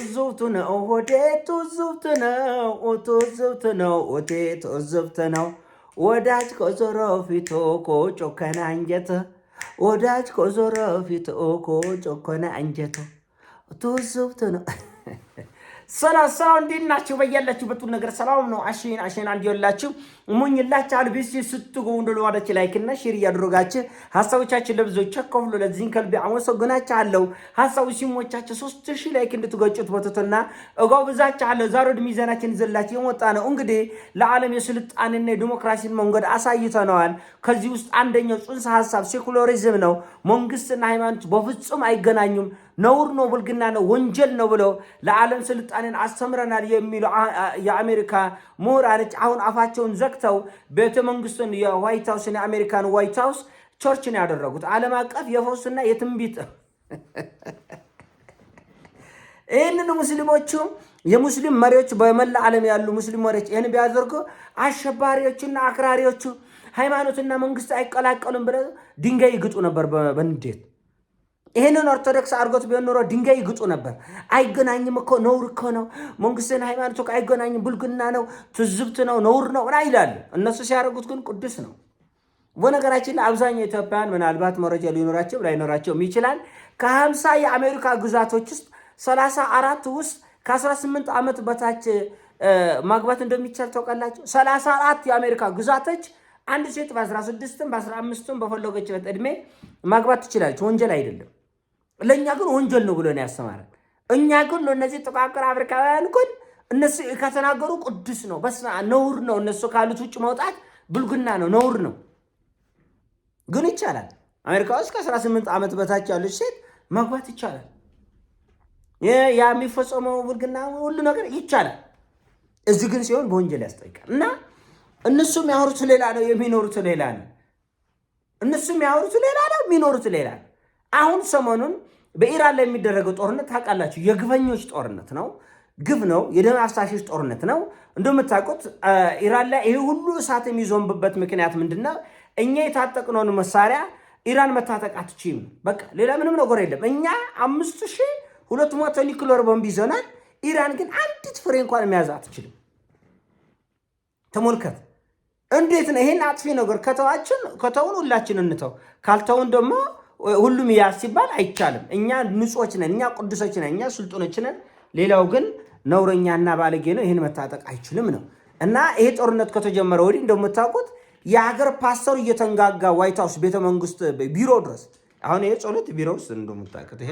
ትዝብት ነው ሆዴ ትዝብት ነው ሆዴ ትዝብት ነው ወዳጅ ከዞረ ፊት ኮጮከነ አንጀት ወዳጅ ከዞረ ፊት ኮጮከነ አንጀት ትዝብት ነው። ሰላም እንዴት ናችሁ? በያላችሁበት ነገር ሰላም ነው። አሽን እንዲወላችሁ ሙኝላችኋለሁ። ቢሲ ስትጉ እንደለዋደች ላይክ እና ሼር ያድርጋችሁ። ሐሳቦቻችን ለብዙዎች አካፍሉ። ለዚህን ከልቤ አመሰግናችኋለሁ። ሐሳቡ ሲሞቻችሁ 3000 ላይክ እንድትገጩት በትህትና እጋብዛችኋለሁ። ዛሬ ወደ ሚዛናችን ይዘላችሁ የመጣ ነው እንግዲህ ለዓለም የስልጣኔና የዲሞክራሲን መንገድ አሳይተነዋል። ከዚህ ውስጥ አንደኛው ጽንሰ ሐሳብ ሴኩላሪዝም ነው። መንግስትና ሃይማኖት በፍጹም አይገናኙም፣ ነውር ነው፣ ብልግና ነው፣ ወንጀል ነው ብለው ለዓለም ስልጣኔን አስተምረናል የሚሉ የአሜሪካ ምሁራኖች አሁን አፋቸውን ዘግተው ቤተ መንግስቱን የዋይት ሃውስን የአሜሪካን ዋይት ሃውስ ቸርችን ያደረጉት ዓለም አቀፍ የፈውስና የትንቢት ይህንን ሙስሊሞቹ የሙስሊም መሪዎች በመላ ዓለም ያሉ ሙስሊም መሪዎች ይህን ቢያደርጉ አሸባሪዎቹና አክራሪዎቹ ሃይማኖትና መንግስት አይቀላቀሉም ብለው ድንጋይ ይግጡ ነበር በንዴት። ይሄንን ኦርቶዶክስ አርጎት ቢሆን ኖሮ ድንጋይ ይግጡ ነበር። አይገናኝም እኮ ነውር እኮ ነው፣ መንግስትና ሃይማኖት እኮ አይገናኝም፣ ብልግና ነው፣ ትዝብት ነው፣ ነውር ነው ይላሉ። እነሱ ሲያደርጉት ግን ቅዱስ ነው። በነገራችን ላይ አብዛኛው ኢትዮጵያውያን ምናልባት መረጃ ሊኖራቸው ላይኖራቸውም ይችላል። ከ50 የአሜሪካ ግዛቶች ውስጥ 34 ውስጥ ከ18 ዓመት በታች ማግባት እንደሚቻል ታውቃላችሁ። 34 የአሜሪካ ግዛቶች አንድ ሴት በ16ም በ15ም በፈለገችበት እድሜ ማግባት ትችላለች። ወንጀል አይደለም። ለእኛ ግን ወንጀል ነው ብሎ ነው ያስተማረን። እኛ ግን ለእነዚህ ጥቃቅር አፍሪካውያን ግን እነሱ ከተናገሩ ቅዱስ ነው፣ ነውር ነው። እነሱ ካሉት ውጭ መውጣት ብልግና ነው፣ ነውር ነው። ግን ይቻላል። አሜሪካ ውስጥ ከ18 ዓመት በታች ያለች ሴት ማግባት ይቻላል። የሚፈጸመው ብልግና ሁሉ ነገር ይቻላል። እዚህ ግን ሲሆን በወንጀል ያስጠይቃል። እና እነሱም ያወሩት ሌላ ነው፣ የሚኖሩት ሌላ ነው። እነሱም ያወሩት ሌላ ነው፣ የሚኖሩት ሌላ ነው። አሁን ሰሞኑን በኢራን ላይ የሚደረገው ጦርነት ታውቃላችሁ፣ የግፈኞች ጦርነት ነው፣ ግፍ ነው፣ የደም አፍሳሾች ጦርነት ነው። እንደምታውቁት ኢራን ላይ ይሄ ሁሉ እሳት የሚዞንብበት ምክንያት ምንድነው? እኛ የታጠቅነውን መሳሪያ ኢራን መታጠቅ አትችልም። በቃ ሌላ ምንም ነገር የለም። እኛ 5200 ኒውክሌር ቦምብ ይዘናል። ኢራን ግን አንዲት ፍሬ እንኳን መያዝ አትችልም። ተመልከት እንዴት ነው! ይሄን አጥፊ ነገር ከተውን ሁላችን እንተው፣ ካልተውን ደግሞ ሁሉም ያዝ ሲባል አይቻልም። እኛ ንጹዎች ነን፣ እኛ ቅዱሶች ነን፣ እኛ ስልጡኖች ነን። ሌላው ግን ነውረኛና ባለጌ ነው። ይሄን መታጠቅ አይችልም ነው። እና ይሄ ጦርነት ከተጀመረ ወዲህ እንደምታውቁት የሀገር ፓስተር እየተንጋጋ ዋይት ሃውስ ቤተ መንግስት ቢሮ ድረስ አሁን ይሄ ጸሎት ቢሮ ውስጥ እንደምታውቁት ይሄ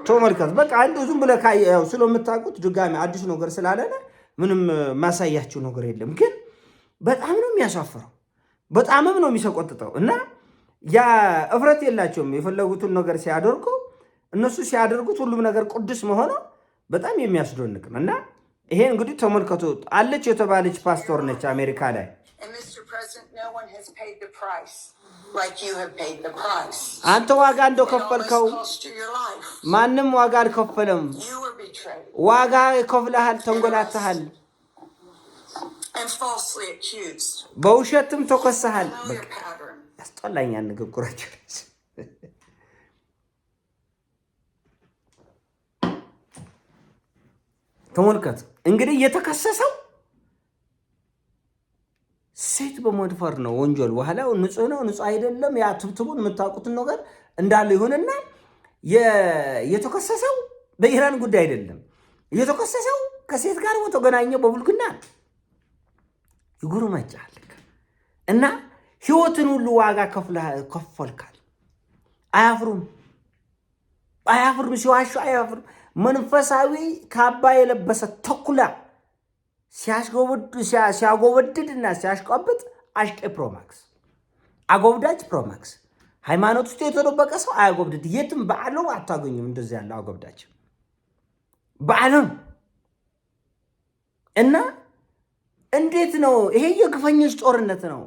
ተመልከት። በቃ አንዱ ዝም ብለህ ካየው ስለምታውቁት ድጋሚ አዲስ ነገር ስላለ ምንም ማሳያችሁ ነገር የለም። ግን በጣም ነው የሚያሳፍረው፣ በጣምም ነው የሚሰቆጥጠው። እና ያ እፍረት የላቸውም። የፈለጉትን ነገር ሲያደርጉ እነሱ ሲያደርጉት ሁሉም ነገር ቅዱስ መሆኑ በጣም የሚያስደንቅ ነው። እና ይሄ እንግዲህ ተመልከቱ። አለች የተባለች ፓስተር ነች አሜሪካ ላይ። አንተ ዋጋ እንደከፈልከው ማንም ዋጋ አልከፈለም። ዋጋ ከፍለሃል፣ ተንጎላተሃል፣ በውሸትም ተኮሰሃል። ያስጠላኛል ንግግራቸው። ተመልከት እንግዲህ እየተከሰሰው ሴት በመድፈር ነው ወንጀል። በኋላ ንጹህ ነው ንጹህ አይደለም ያ ትብትቡን የምታውቁትን ነገር እንዳለ ይሁንና የተከሰሰው በኢራን ጉዳይ አይደለም። የተከሰሰው ከሴት ጋር ተገናኘው በብልግና ይጉርመጫል። እና ህይወትን ሁሉ ዋጋ ከፈልካል። አያፍሩም ሲዋሹ አያፍሩም። መንፈሳዊ ካባ የለበሰ ተኩላ ሲያጎበድድና ሲያሽቀብጥ አሽቄ ፕሮማክስ አጎብዳጅ ፕሮማክስ። ሃይማኖት ውስጥ የተደበቀ ሰው አያጎብድድ። የትም በዓለም አታገኙም እንደዚህ ያለው አጎብዳጅ በዓለም። እና እንዴት ነው ይሄ? የግፈኞች ጦርነት ነው።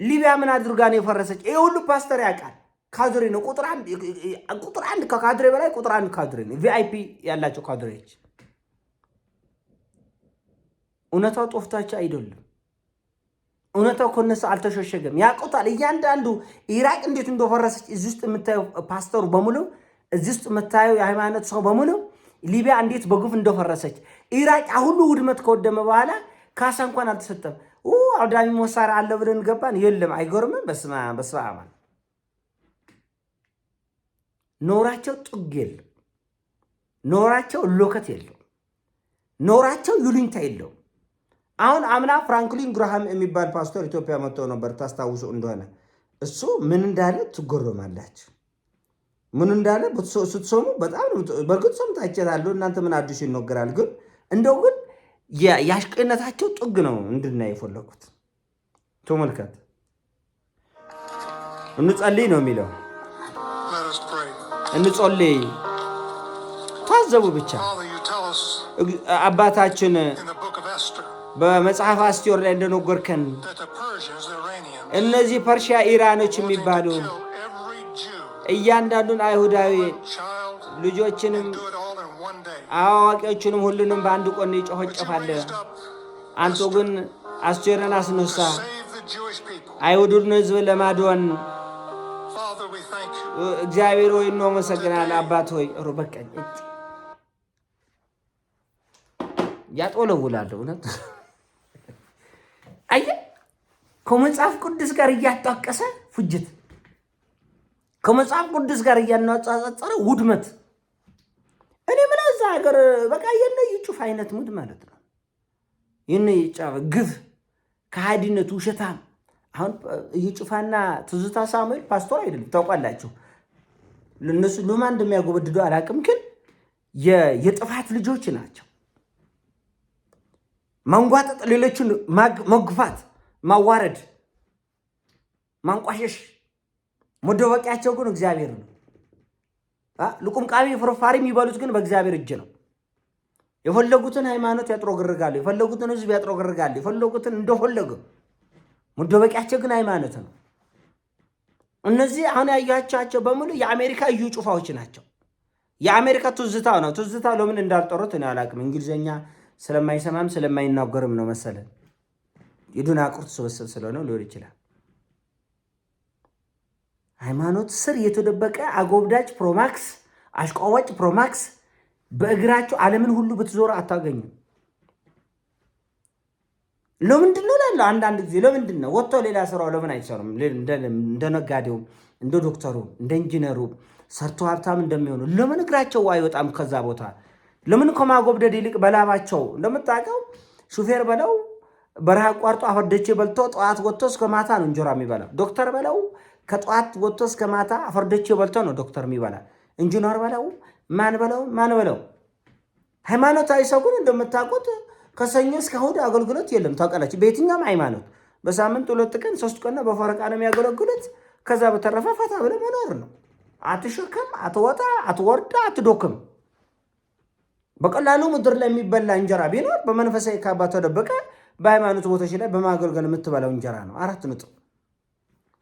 ሊቢያ ምን አድርጋ ነው የፈረሰች? ይሄ ሁሉ ፓስተር ያውቃል። ካድሬ ነው ቁጥር አንድ ከካድሬ በላይ ቁጥር አንድ ካድሬ ነው። ቪአይፒ ያላቸው ካድሬዎች እውነታው ጦፍታቸው አይደለም። እውነታው ከነሱ አልተሸሸገም። ያውቁታል። እያንዳንዱ ኢራቅ እንዴት እንደፈረሰች እዚህ ውስጥ የምታየው ፓስተሩ በሙሉ እዚህ ውስጥ የምታየው የሃይማኖት ሰው በሙሉ ሊቢያ እንዴት በግፍ እንደፈረሰች ኢራቅ ሁሉ ውድመት ከወደመ በኋላ ካሳ እንኳን አልተሰጠም። አውዳሚ መሳሪያ አለ ብለን ገባን። የለም። አይጎርምም? በስመ አብ። ኖራቸው ጥግ የለው፣ ኖራቸው ሎከት የለው፣ ኖራቸው ይሉኝታ የለው። አሁን አምና ፍራንክሊን ግራሃም የሚባል ፓስተር ኢትዮጵያ መጥቶ ነበር፣ ታስታውሱ እንደሆነ። እሱ ምን እንዳለ ትጎረማላችሁ። ምን እንዳለ ስትሰሙ በጣም በእርግጥ ሰምታችኋል። እናንተ ምን አዲስ ይነገራል? ግን እንደው ግን የአሽቀነታቸው ጥግ ነው እንድናይ የፈለኩት። ተመልከት። እንጸልይ ነው የሚለው። እንጸልይ። ታዘቡ ብቻ። አባታችን በመጽሐፍ አስቴር ላይ እንደነገርከን እነዚህ ፐርሺያ ኢራኖች የሚባሉ እያንዳንዱን አይሁዳዊ ልጆችንም አዋቂዎችንም ሁሉንም በአንድ ቆን ይጨፈጨፋል። አንተ ግን አስቴርን አስነሳ፣ አይሁድን ሕዝብ ለማድወን። እግዚአብሔር ሆይ እናመሰግናለን። አባት ሆይ በቀኝ ያጦለውላለሁ። እውነት አየህ፣ ከመጽሐፍ ቅዱስ ጋር እያጣቀሰ ፍጅት፣ ከመጽሐፍ ቅዱስ ጋር እያነጻጸረ ውድመት። እኔ ምን እዛ ሀገር በቃ የነ ይጩፍ አይነት ሙድ ማለት ነው። የነ ይጫፍ ግፍ፣ ከሃዲነት፣ ውሸታም። አሁን ይጩፋና ትዝታ ሳሙኤል ፓስቶር አይደለም፣ ታውቃላችሁ። ለነሱ ለማን እንደሚያጎበድዱ አላውቅም፣ ግን የጥፋት ልጆች ናቸው። ማንጓጠጥ፣ ሌሎችን መግፋት፣ ማዋረድ፣ ማንቋሸሽ፣ መደበቂያቸው ግን እግዚአብሔር ነው። ልቁምቃሚ ፍርፋሪ የሚበሉት ግን በእግዚአብሔር እጅ ነው። የፈለጉትን ሃይማኖት ያጥሮግርጋሉ፣ የፈለጉትን ህዝብ ያጥሮግርጋሉ፣ የፈለጉትን እንደፈለጉ። መደበቂያቸው ግን ሃይማኖት ነው። እነዚህ አሁን ያያቻቸው በሙሉ የአሜሪካ እዩ ጩፋዎች ናቸው። የአሜሪካ ትዝታው ነው። ትዝታው ለምን እንዳልጠሩት እኔ አላውቅም። እንግሊዝኛ ስለማይሰማም ስለማይናገርም ነው መሰለን። የደናቁርት ስብስብ ስለሆነ ሊሆን ይችላል። ሃይማኖት ስር የተደበቀ አጎብዳጅ ፕሮማክስ፣ አሽቋዋጭ ፕሮማክስ በእግራቸው ዓለምን ሁሉ ብትዞር አታገኙ። ለምንድን ነው ላለው አንዳንድ ጊዜ ለምንድን ነው ወጥቶ ሌላ ስራው ለምን አይሰሩም? እንደ ነጋዴው፣ እንደ ዶክተሩ፣ እንደ ኢንጂነሩ ሰርቶ ሀብታም እንደሚሆኑ ለምን እግራቸው አይወጣም ከዛ ቦታ? ለምን ከማጎብደድ ይልቅ በላባቸው እንደምታውቀው ሹፌር በለው በረሃ አቋርጦ አፈርደቼ በልቶ ጠዋት ወጥቶ እስከ ማታ ነው እንጀራ የሚበላው። ዶክተር በለው ከጠዋት ወጥቶ እስከ ማታ አፈርደቼ በልቶ ነው ዶክተር የሚበላ። ኢንጂነር በለው ማን በለው ሃይማኖታዊ ሰው ግን እንደምታውቁት ከሰኞ እስከ እሑድ አገልግሎት የለም። ታውቃላችሁ፣ በየትኛውም ሃይማኖት በሳምንት 2 ቀን 3 ቀን በፈረቃ ነው የሚያገለግሉት። ከዛ በተረፈ ፈታ ብለ መኖር ነው። አትሸከም፣ አትወጣ፣ አትወርዳ፣ አትዶክም። በቀላሉ ምድር ላይ የሚበላ እንጀራ ቢኖር በመንፈሳዊ ካባ ተደበቀ በሃይማኖት ቦታዎች ላይ በማገልገል የምትበላው እንጀራ ነው። 4 ነጥብ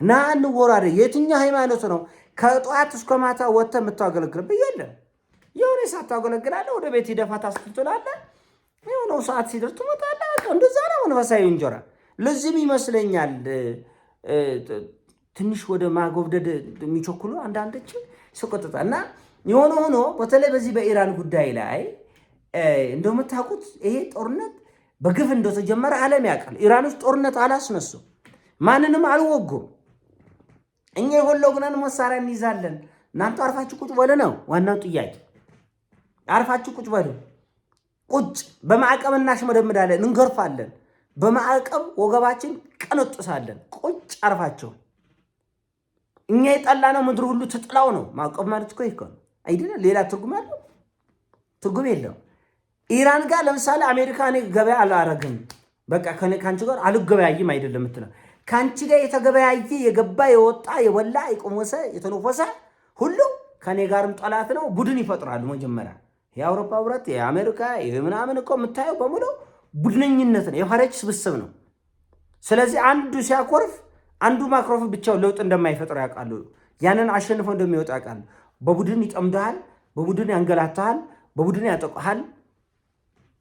እና እንወራደ። የትኛው ሃይማኖት ነው ከጠዋት እስከ ማታ ወጥተህ የምታገለግልበት? የለም። የሆነ ሰዓት ታገለግላለህ፣ ወደ ቤት ሂደፋት አስትትላለህ፣ የሆነው ሰዓት ሲደርስ ትመጣለህ። እንደዛ ነው መንፈሳዊ እንጀራ። ለዚህም ይመስለኛል ትንሽ ወደ ማጎብደድ የሚቸኩሉ አንዳንዶች ስቆጥጣ እና የሆነ ሆኖ በተለይ በዚህ በኢራን ጉዳይ ላይ እንደምታውቁት ይሄ ጦርነት በግፍ እንደተጀመረ ዓለም ያውቃል። ኢራን ውስጥ ጦርነት አላስነሱም፣ ማንንም አልወጉም። እኛ የፈለግነውን መሳሪያ እንይዛለን፣ እናንተ አርፋችሁ ቁጭ በሉ ነው ዋናው ጥያቄ። አርፋችሁ ቁጭ በሉ። ቁጭ በማዕቀብ እናሽመደምዳለን፣ እንገርፋለን፣ በማዕቀብ ወገባችን ቀነጥሳለን። ቁጭ አርፋቸው። እኛ የጠላነው ምድር ሁሉ ትጥላው ነው። ማዕቀብ ማለት እኮ ይሄ አይደለ? ሌላ ትርጉም አለው? ትርጉም የለው። ኢራን ጋር ለምሳሌ አሜሪካ እኔ ገበያ አላረግም፣ በቃ ከአንቺ ጋር አልገበያይም አይደለም የምትለው። ከአንቺ ጋር የተገበያየ የገባ የወጣ የወላ የቆመሰ የተነፈሰ ሁሉ ከኔ ጋርም ጠላት ነው። ቡድን ይፈጥራሉ። መጀመሪያ የአውሮፓ ህብረት የአሜሪካ ምናምን እኮ የምታየው በሙሉ ቡድነኝነት ነው፣ የፈረጅ ስብስብ ነው። ስለዚህ አንዱ ሲያኮርፍ አንዱ ማክሮፍ ብቻው ለውጥ እንደማይፈጥር ያውቃሉ። ያንን አሸንፈው እንደሚወጣ ያውቃሉ። በቡድን ይጠምዳል፣ በቡድን ያንገላታል፣ በቡድን ያጠቃሃል።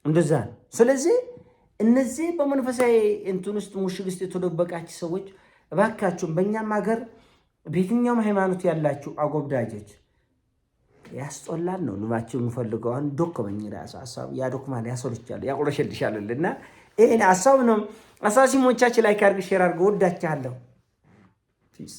እንደዛ ነው። ስለዚህ እነዚህ በመንፈሳዊ እንትን ውስጥ ሙሽግ ውስጥ የተደበቃችሁ ሰዎች እባካችሁም በእኛም ሀገር በየትኛውም ሃይማኖት ያላችሁ አጎብዳጆች ያስጦላል ነው ልባችሁ የምፈልገው። አሁን ዶክመኝ ራሱ ሐሳብ ያዶክማል ያሶልቻል ያቆለሸልሻልና ይሄን ሐሳብ ነው። አሳሲሞቻችን ላይ ካርግ ሼር አድርገው ወዳቻለሁ። ፒስ